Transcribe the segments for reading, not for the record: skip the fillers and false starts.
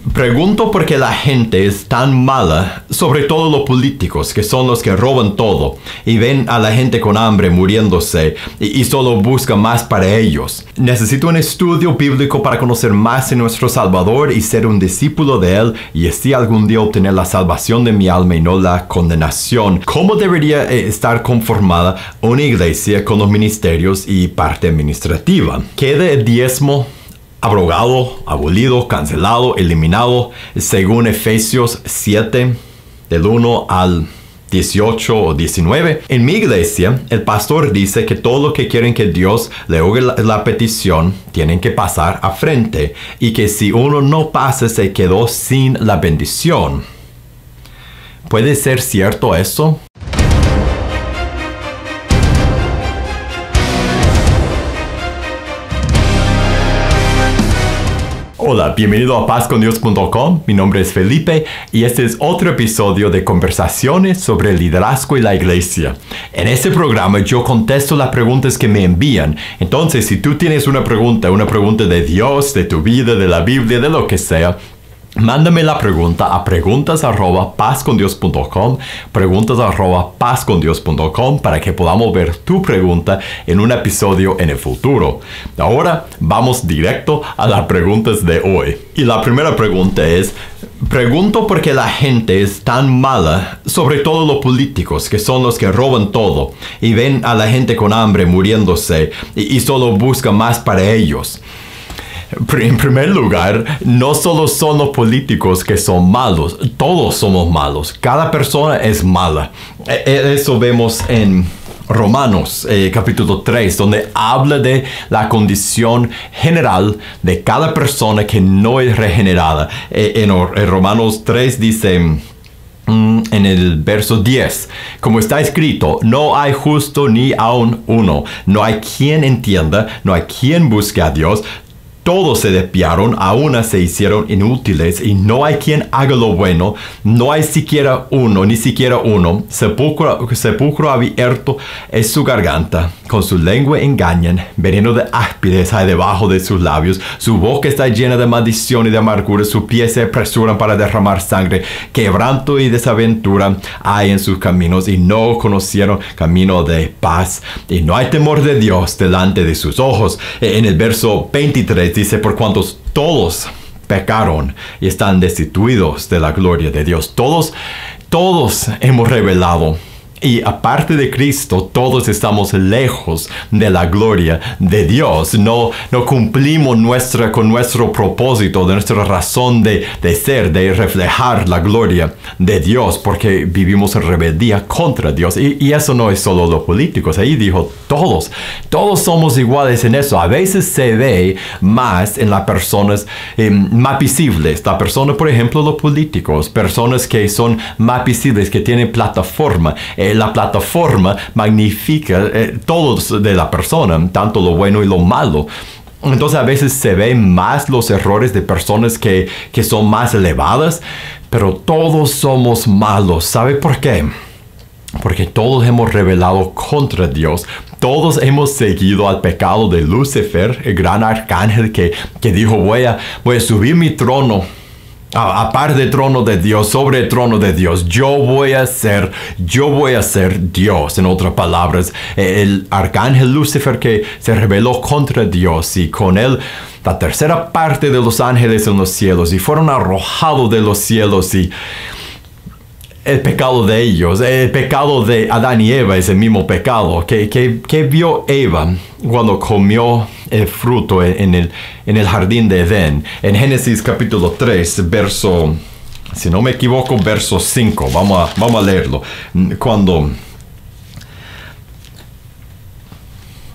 Pregunto por qué la gente es tan mala, sobre todo los políticos, que son los que roban todo, y ven a la gente con hambre muriéndose, y solo buscan más para ellos. Necesito un estudio bíblico para conocer más de nuestro Salvador y ser un discípulo de Él, y así algún día obtener la salvación de mi alma y no la condenación. ¿Cómo debería estar conformada una iglesia con los ministerios y parte administrativa? ¿Queda el diezmo abrogado, abolido, cancelado, eliminado, según Efesios 7, del 1 al 18 o 19? En mi iglesia, el pastor dice que todo lo que quieren que Dios le oiga la petición, tienen que pasar a frente, y que si uno no pasa, se quedó sin la bendición. ¿Puede ser cierto eso? Hola, bienvenido a pazcondios.com. Mi nombre es Felipe y este es otro episodio de conversaciones sobre el liderazgo y la iglesia. En este programa yo contesto las preguntas que me envían. Entonces, si tú tienes una pregunta de Dios, de tu vida, de la Biblia, de lo que sea, mándame la pregunta a preguntas@pazcondios.com, preguntas@pazcondios.com, para que podamos ver tu pregunta en un episodio en el futuro. Ahora vamos directo a las preguntas de hoy. Y la primera pregunta es: pregunto por qué la gente es tan mala, sobre todo los políticos, que son los que roban todo, y ven a la gente con hambre muriéndose, y solo buscan más para ellos. En primer lugar, no solo son los políticos que son malos, todos somos malos, cada persona es mala. Eso vemos en Romanos capítulo 3, donde habla de la condición general de cada persona que no es regenerada. En Romanos 3 dice, en el verso 10, como está escrito, no hay justo ni aun uno, no hay quien entienda, no hay quien busque a Dios. Todos se desviaron, a una se hicieron inútiles, y no hay quien haga lo bueno, no hay siquiera uno, ni siquiera uno. Sepulcro abierto es su garganta, con su lengua engañan, veneno de áspides hay debajo de sus labios, su boca está llena de maldición y de amargura, sus pies se apresuran para derramar sangre, quebranto y desaventura hay en sus caminos, y no conocieron camino de paz, y no hay temor de Dios delante de sus ojos. En el verso 23 dice, por cuantos todos pecaron y están destituidos de la gloria de Dios. Todos hemos rebelado. Y aparte de Cristo, todos estamos lejos de la gloria de Dios. No cumplimos con nuestro propósito, de nuestra razón de ser, de reflejar la gloria de Dios, porque vivimos en rebeldía contra Dios. Y eso no es solo los políticos. Ahí dijo, todos somos iguales en eso. A veces se ve más en las personas más visibles. La persona, por ejemplo, los políticos, personas que son más visibles, que tienen plataforma. La plataforma magnifica todo de la persona, tanto lo bueno y lo malo. Entonces a veces se ven más los errores de personas que son más elevadas, pero todos somos malos. ¿Sabe por qué? Porque todos hemos rebelado contra Dios. Todos hemos seguido al pecado de Lucifer, el gran arcángel que dijo, voy a subir mi trono aparte del trono de Dios, sobre el trono de Dios. Yo voy a ser Dios. En otras palabras, el arcángel Lucifer que se rebeló contra Dios, y con él la tercera parte de los ángeles en los cielos, y fueron arrojados de los cielos. Y el pecado de ellos, el pecado de Adán y Eva, es el mismo pecado que vio Eva cuando comió el fruto en el jardín de Edén. En Génesis capítulo 3, verso, si no me equivoco, verso 5. Vamos a leerlo. Cuando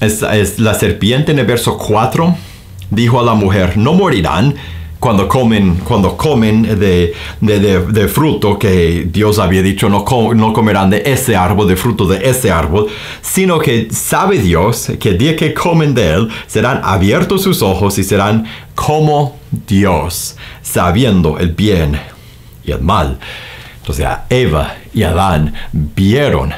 es la serpiente, en el verso 4, dijo a la mujer, no morirán cuando comen de fruto que Dios había dicho, no comerán de ese árbol, de fruto de ese árbol, sino que sabe Dios que el día que comen de él, serán abiertos sus ojos y serán como Dios, sabiendo el bien y el mal. Entonces Eva y Adán vieron,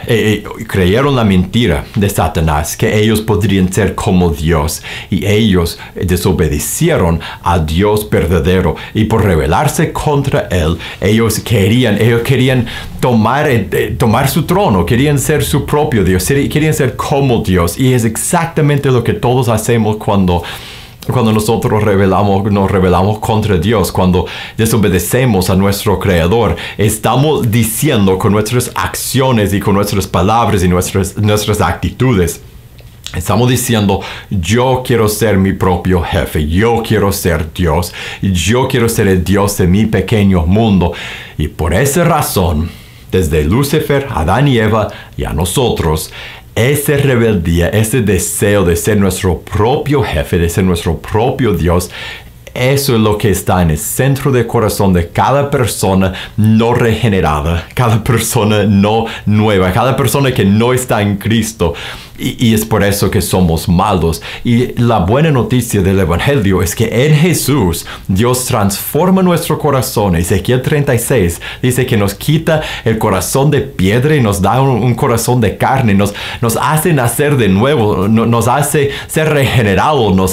creyeron la mentira de Satanás, que ellos podrían ser como Dios, y ellos desobedecieron a Dios verdadero, y por rebelarse contra él, ellos querían tomar su trono, querían ser su propio Dios, querían ser como Dios, y es exactamente lo que todos hacemos cuando nosotros nos rebelamos contra Dios, cuando desobedecemos a nuestro Creador. Estamos diciendo con nuestras acciones y con nuestras palabras y nuestras actitudes, estamos diciendo: yo quiero ser mi propio jefe, yo quiero ser Dios, yo quiero ser el Dios de mi pequeño mundo. Y por esa razón, desde Lucifer, Adán y Eva, y a nosotros, esa rebeldía, ese deseo de ser nuestro propio jefe, de ser nuestro propio Dios, eso es lo que está en el centro del corazón de cada persona no regenerada, cada persona no nueva, cada persona que no está en Cristo. Y es por eso que somos malos. Y la buena noticia del Evangelio es que en Jesús Dios transforma nuestro corazón. Ezequiel 36 dice que nos quita el corazón de piedra y nos da un corazón de carne. Nos hace nacer de nuevo, nos hace ser regenerados, nos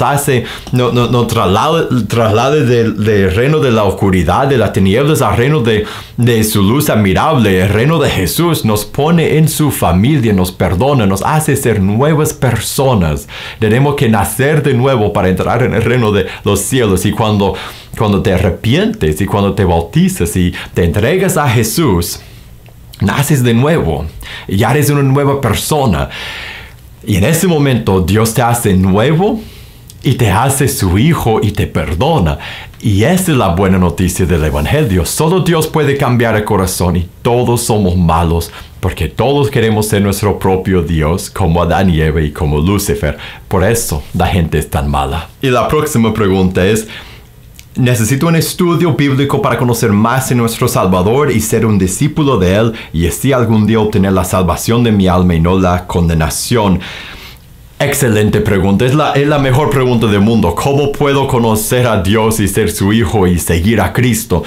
traslade del reino de la oscuridad, de las tinieblas, al reino de su luz admirable. El reino de Jesús nos pone en su familia, nos perdona, nos hace ser nuevas personas. Tenemos que nacer de nuevo para entrar en el reino de los cielos. Y cuando te arrepientes y cuando te bautizas y te entregas a Jesús, naces de nuevo. Ya eres una nueva persona. Y en ese momento Dios te hace nuevo y te hace su hijo y te perdona. Y esa es la buena noticia del Evangelio. Solo Dios puede cambiar el corazón, y todos somos malos porque todos queremos ser nuestro propio Dios, como Adán y Eva y como Lucifer. Por eso la gente es tan mala. Y la próxima pregunta es: necesito un estudio bíblico para conocer más de nuestro Salvador y ser un discípulo de Él, y así algún día obtener la salvación de mi alma y no la condenación. Excelente pregunta. Es la mejor pregunta del mundo. ¿Cómo puedo conocer a Dios y ser su hijo y seguir a Cristo?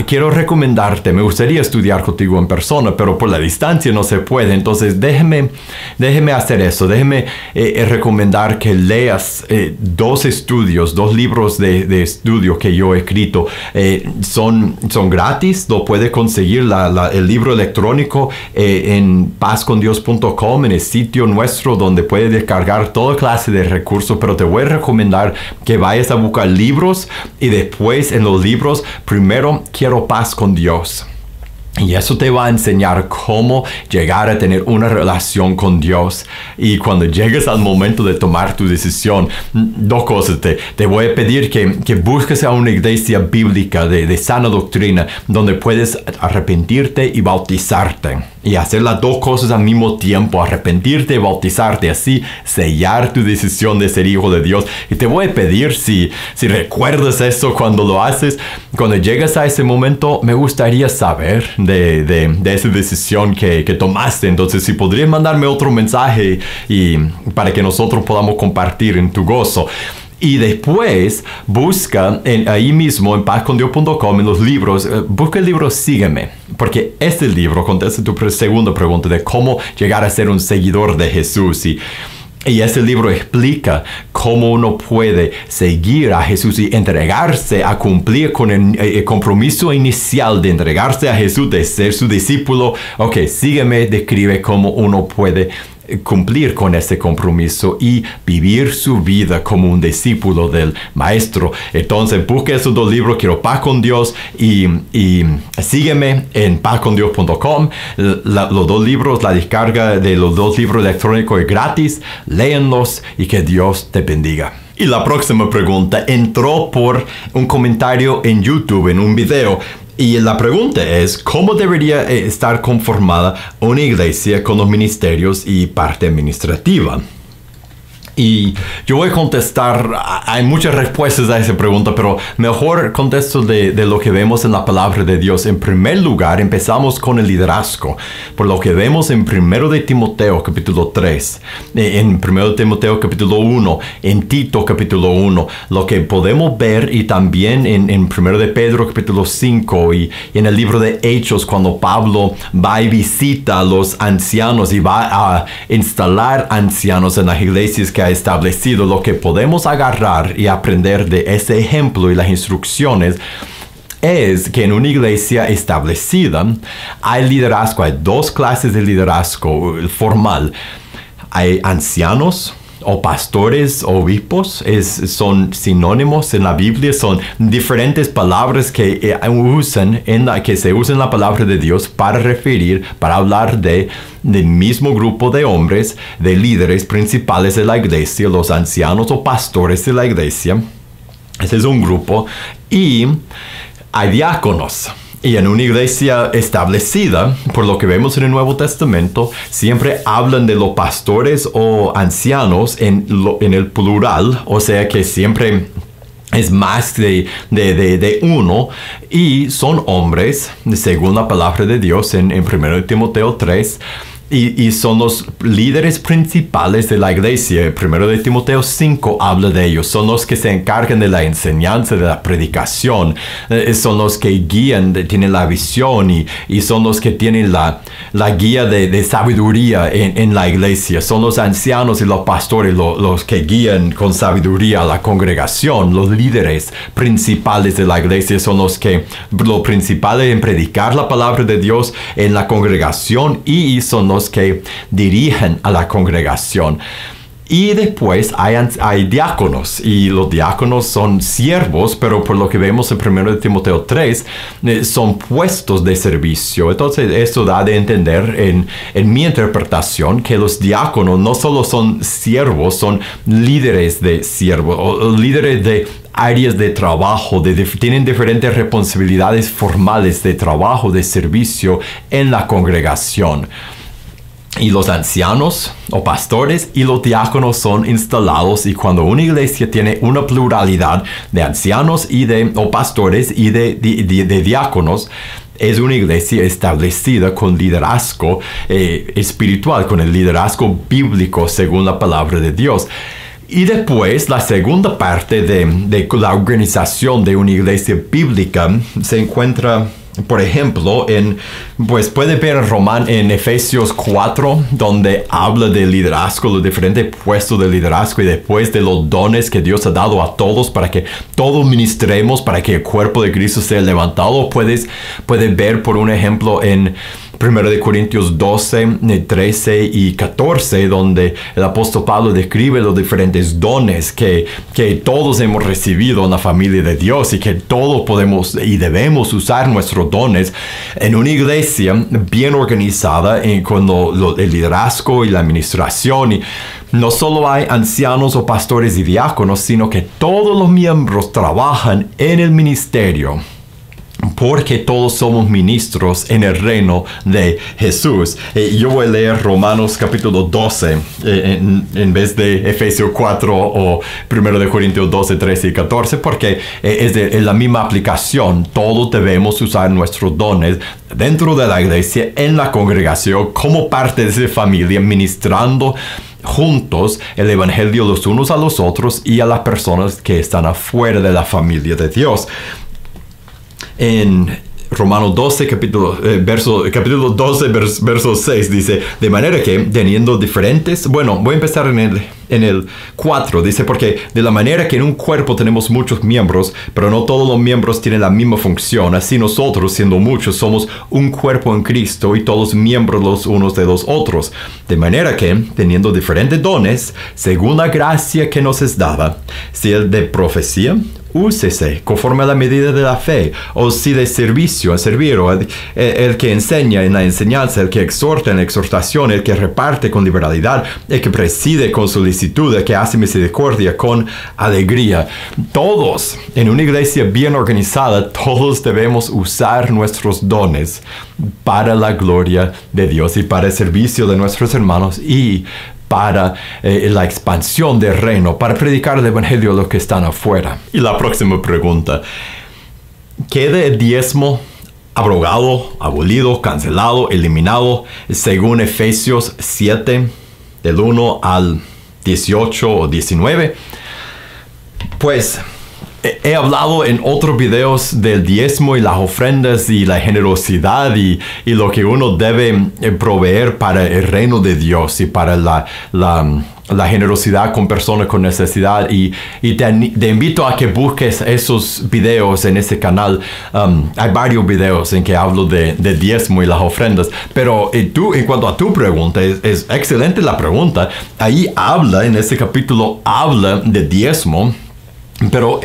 Quiero recomendarte, me gustaría estudiar contigo en persona, pero por la distancia no se puede. Entonces déjeme hacer eso. Déjeme recomendar que leas dos libros de estudio que yo he escrito. Son gratis, lo puedes conseguir el libro electrónico en pazcondios.com, en el sitio nuestro donde puedes descargar toda clase de recursos. Pero te voy a recomendar que vayas a buscar libros, y después en los libros, primero, quiero paz con Dios. Y eso te va a enseñar cómo llegar a tener una relación con Dios. Y cuando llegues al momento de tomar tu decisión, dos cosas. Te voy a pedir que busques a una iglesia bíblica de sana doctrina, donde puedes arrepentirte y bautizarte. Y hacer las dos cosas al mismo tiempo, arrepentirte y bautizarte, así sellar tu decisión de ser hijo de Dios. Y te voy a pedir, si recuerdas eso cuando lo haces, cuando llegas a ese momento, me gustaría saber de esa decisión que tomaste. Entonces, si podrías mandarme otro mensaje y para que nosotros podamos compartir en tu gozo. Y después busca ahí mismo en pazcondios.com, en los libros, busca el libro Sígueme, porque este libro contesta tu segunda pregunta de cómo llegar a ser un seguidor de Jesús. Y ese libro explica cómo uno puede seguir a Jesús y entregarse a cumplir con el compromiso inicial de entregarse a Jesús, de ser su discípulo. Ok, Sígueme describe cómo uno puede cumplir con ese compromiso y vivir su vida como un discípulo del Maestro. Entonces busca esos dos libros, Quiero Paz con Dios y Sígueme, en pazcondios.com. Los dos libros, la descarga de los dos libros electrónicos es gratis. Léenlos y que Dios te bendiga. Y la próxima pregunta entró por un comentario en YouTube, en un video. Y la pregunta es: ¿cómo debería estar conformada una iglesia con los ministerios y parte administrativa? Y yo voy a contestar, hay muchas respuestas a esa pregunta, pero mejor contesto de lo que vemos en la palabra de Dios. En primer lugar, empezamos con el liderazgo, por lo que vemos en 1 de Timoteo capítulo 3, en 1 de Timoteo capítulo 1, en Tito capítulo 1, lo que podemos ver y también en 1 de Pedro capítulo 5 y en el libro de Hechos, cuando Pablo va y visita a los ancianos y va a instalar ancianos en las iglesias que ha establecido. Lo que podemos agarrar y aprender de ese ejemplo y las instrucciones es que en una iglesia establecida hay liderazgo, hay dos clases de liderazgo formal. Hay ancianos o pastores o obispos, son sinónimos en la Biblia, son diferentes palabras que se usan en la palabra de Dios para hablar del mismo grupo de hombres, de líderes principales de la iglesia, los ancianos o pastores de la iglesia. Ese es un grupo. Y hay diáconos. Y en una iglesia establecida, por lo que vemos en el Nuevo Testamento, siempre hablan de los pastores o ancianos en el plural, o sea que siempre es más de uno, y son hombres, según la palabra de Dios en 1 Timoteo 3, y son los líderes principales de la iglesia. 1 de Timoteo 5 habla de ellos. Son los que se encargan de la enseñanza, de la predicación. Son los que guían, tienen la visión y son los que tienen la guía de sabiduría en la iglesia. Son los ancianos y los pastores los que guían con sabiduría a la congregación. Los líderes principales de la iglesia son los principales en predicar la palabra de Dios en la congregación y son los que dirigen a la congregación. Y después hay diáconos, y los diáconos son siervos, pero por lo que vemos en 1 de Timoteo 3, son puestos de servicio. Entonces esto da de entender en mi interpretación que los diáconos no solo son siervos, son líderes de siervos, o líderes de áreas de trabajo, tienen diferentes responsabilidades formales de trabajo, de servicio en la congregación. Y los ancianos o pastores y los diáconos son instalados, y cuando una iglesia tiene una pluralidad de ancianos o pastores y de diáconos, es una iglesia establecida con liderazgo espiritual, con el liderazgo bíblico según la palabra de Dios. Y después, la segunda parte de la organización de una iglesia bíblica se encuentra, por ejemplo, puede ver en Efesios 4, donde habla de liderazgo, los diferentes puestos de liderazgo, y después de los dones que Dios ha dado a todos para que todos ministremos, para que el cuerpo de Cristo sea levantado. Puedes ver, por un ejemplo, en 1 de Corintios 12, 13 y 14, donde el apóstol Pablo describe los diferentes dones que todos hemos recibido en la familia de Dios, y que todos podemos y debemos usar nuestros dones en una iglesia bien organizada con el liderazgo y la administración. Y no solo hay ancianos o pastores y diáconos, sino que todos los miembros trabajan en el ministerio, porque todos somos ministros en el reino de Jesús. Yo voy a leer Romanos capítulo 12 en vez de Efesios 4 o 1 de Corintios 12, 13 y 14, porque es la misma aplicación. Todos debemos usar nuestros dones dentro de la iglesia, en la congregación, como parte de esa familia, ministrando juntos el evangelio los unos a los otros y a las personas que están afuera de la familia de Dios. En Romanos 12, capítulo 12, verso 6 dice: de manera que, teniendo diferentes... Bueno, voy a empezar en el 4. Dice: porque de la manera que en un cuerpo tenemos muchos miembros, pero no todos los miembros tienen la misma función, así nosotros, siendo muchos, somos un cuerpo en Cristo, y todos miembros los unos de los otros. De manera que, teniendo diferentes dones, según la gracia que nos es dada, si el de profecía, úsese conforme a la medida de la fe, o si de servicio, a servir, o el que enseña en la enseñanza, el que exhorta en la exhortación, el que reparte con liberalidad, el que preside con solicitud, el que hace misericordia con alegría. Todos, en una iglesia bien organizada, todos debemos usar nuestros dones para la gloria de Dios y para el servicio de nuestros hermanos y para la expansión del reino, para predicar el evangelio a los que están afuera. Y la próxima pregunta: ¿queda el diezmo abrogado, abolido, cancelado, eliminado según Efesios 7, del 1 al 18 o 19? Pues he hablado en otros videos del diezmo y las ofrendas y la generosidad y lo que uno debe proveer para el reino de Dios y para la generosidad con personas con necesidad. Y te invito a que busques esos videos en ese canal. Hay varios videos en que hablo de diezmo y las ofrendas. Pero tú, en cuanto a tu pregunta, es excelente la pregunta. Ahí en ese capítulo habla de diezmo. Pero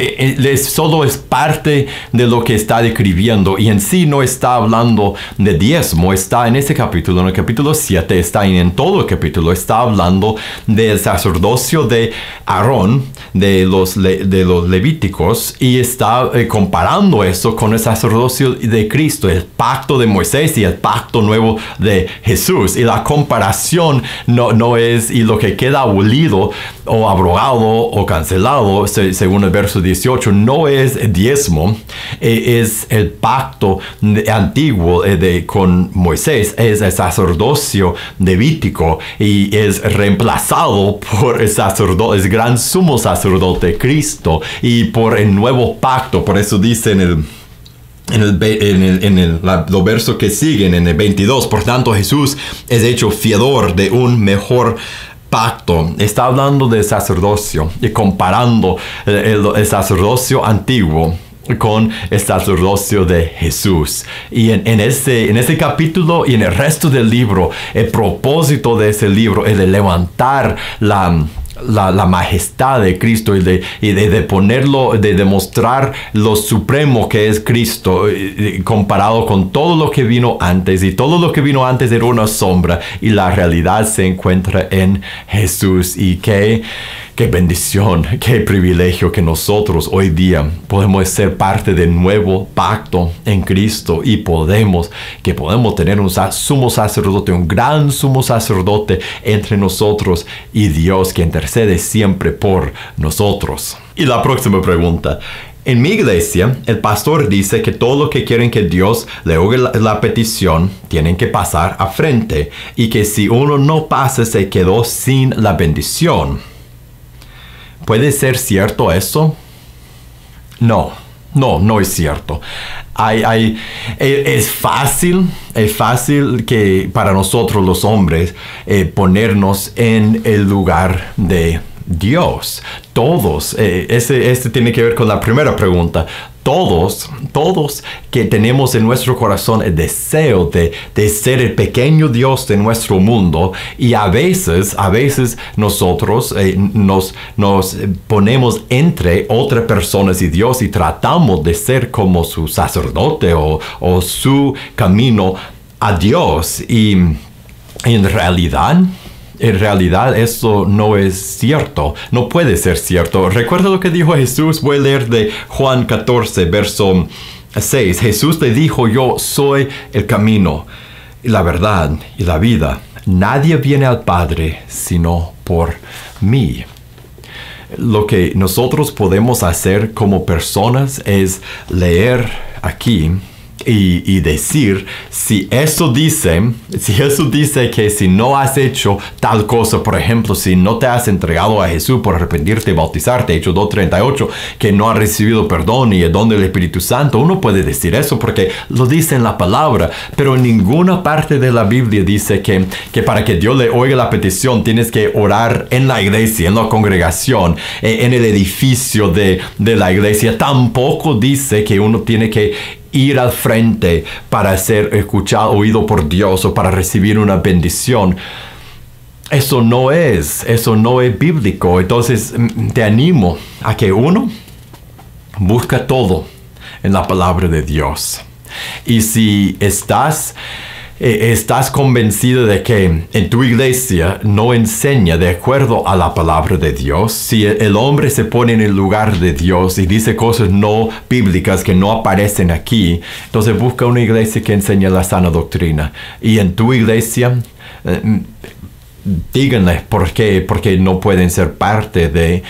solo es parte de lo que está describiendo, y en sí no está hablando de diezmo. Está en ese capítulo, en el capítulo 7, está en todo el capítulo, está hablando del sacerdocio de Aarón, de los levíticos, y está comparando eso con el sacerdocio de Cristo, el pacto de Moisés y el pacto nuevo de Jesús. Y la comparación no es, y lo que queda abolido o abrogado o cancelado, según el verso 18, no es diezmo, es el pacto antiguo con Moisés, es el sacerdocio levítico, y es reemplazado por el gran sumo sacerdote Cristo, y por el nuevo pacto. Por eso dice los versos que siguen, en el 22, por tanto Jesús es hecho fiador de un mejor pacto. Está hablando del sacerdocio y comparando el sacerdocio antiguo con el sacerdocio de Jesús. Y en ese capítulo y en el resto del libro, el propósito de ese libro es de levantar la majestad de Cristo y de ponerlo, de demostrar lo supremo que es Cristo, comparado con todo lo que vino antes. Y todo lo que vino antes era una sombra, y la realidad se encuentra en Jesús. Y qué bendición, qué privilegio que nosotros hoy día podemos ser parte del nuevo pacto en Cristo, y podemos tener un sumo sacerdote, un gran sumo sacerdote entre nosotros, y Dios que intercede siempre por nosotros. Y la próxima pregunta: en mi iglesia, el pastor dice que todo lo que quieren que Dios le oiga la petición, tienen que pasar a frente, y que si uno no pasa, se quedó sin la bendición. ¿Puede ser cierto eso? No es cierto. Es fácil que para nosotros los hombres ponernos en el lugar de Dios. Todos, este tiene que ver con la primera pregunta. Todos que tenemos en nuestro corazón el deseo de ser el pequeño Dios de nuestro mundo, y a veces nosotros nos ponemos entre otras personas y Dios, y tratamos de ser como su sacerdote o su camino a Dios, y en realidad eso no es cierto, no puede ser cierto. Recuerda lo que dijo Jesús. Voy a leer de Juan 14, verso 6. Jesús le dijo: yo soy el camino, y la verdad y la vida. Nadie viene al Padre sino por mí. Lo que nosotros podemos hacer como personas es leer aquí y decir, si eso dice que si no has hecho tal cosa, por ejemplo, si no te has entregado a Jesús por arrepentirte y bautizarte, Hechos 2:38, que no has recibido perdón y el don del Espíritu Santo, uno puede decir eso porque lo dice en la palabra, pero en ninguna parte de la Biblia dice que para que Dios le oiga la petición tienes que orar en la iglesia, en la congregación, en el edificio de la iglesia. Tampoco dice que uno tiene que ir al frente para ser escuchado, oído por Dios, o para recibir una bendición. Eso no es bíblico. Entonces te animo a que uno busca todo en la palabra de Dios. Y si estás convencido de que en tu iglesia no enseña de acuerdo a la palabra de Dios, si el hombre se pone en el lugar de Dios y dice cosas no bíblicas que no aparecen aquí, entonces busca una iglesia que enseña la sana doctrina. Y en tu iglesia, díganle porque no pueden ser parte de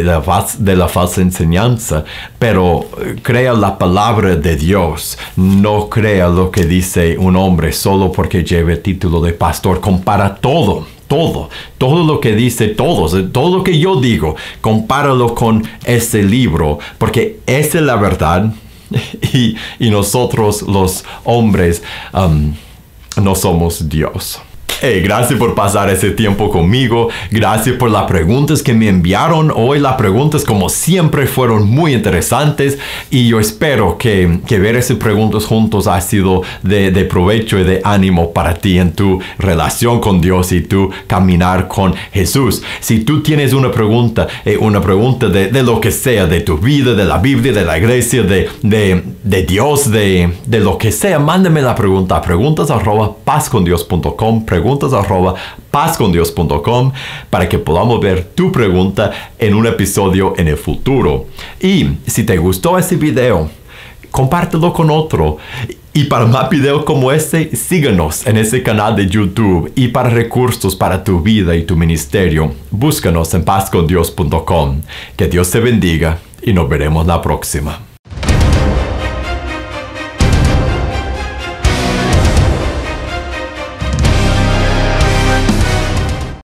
la falsa enseñanza, pero crea la palabra de Dios. No crea lo que dice un hombre solo porque lleve el título de pastor. Compara todo lo que dice todo lo que yo digo, compáralo con ese libro, porque esa es la verdad. Y nosotros los hombres no somos Dios. Hey, gracias por pasar ese tiempo conmigo. Gracias por las preguntas que me enviaron hoy. Las preguntas, como siempre, fueron muy interesantes. Y yo espero que ver esas preguntas juntos ha sido de provecho y de ánimo para ti en tu relación con Dios y tu caminar con Jesús. Si tú tienes una pregunta de lo que sea, de tu vida, de la Biblia, de la iglesia, de Dios, de lo que sea, mándame la pregunta a preguntas@pazcondios.com. preguntas@pazcondios.com para que podamos ver tu pregunta en un episodio en el futuro. Y si te gustó este video, compártelo con otro. Y para más videos como este, síguenos en ese canal de YouTube. Y para recursos para tu vida y tu ministerio, búscanos en pazcondios.com. Que Dios te bendiga y nos veremos la próxima.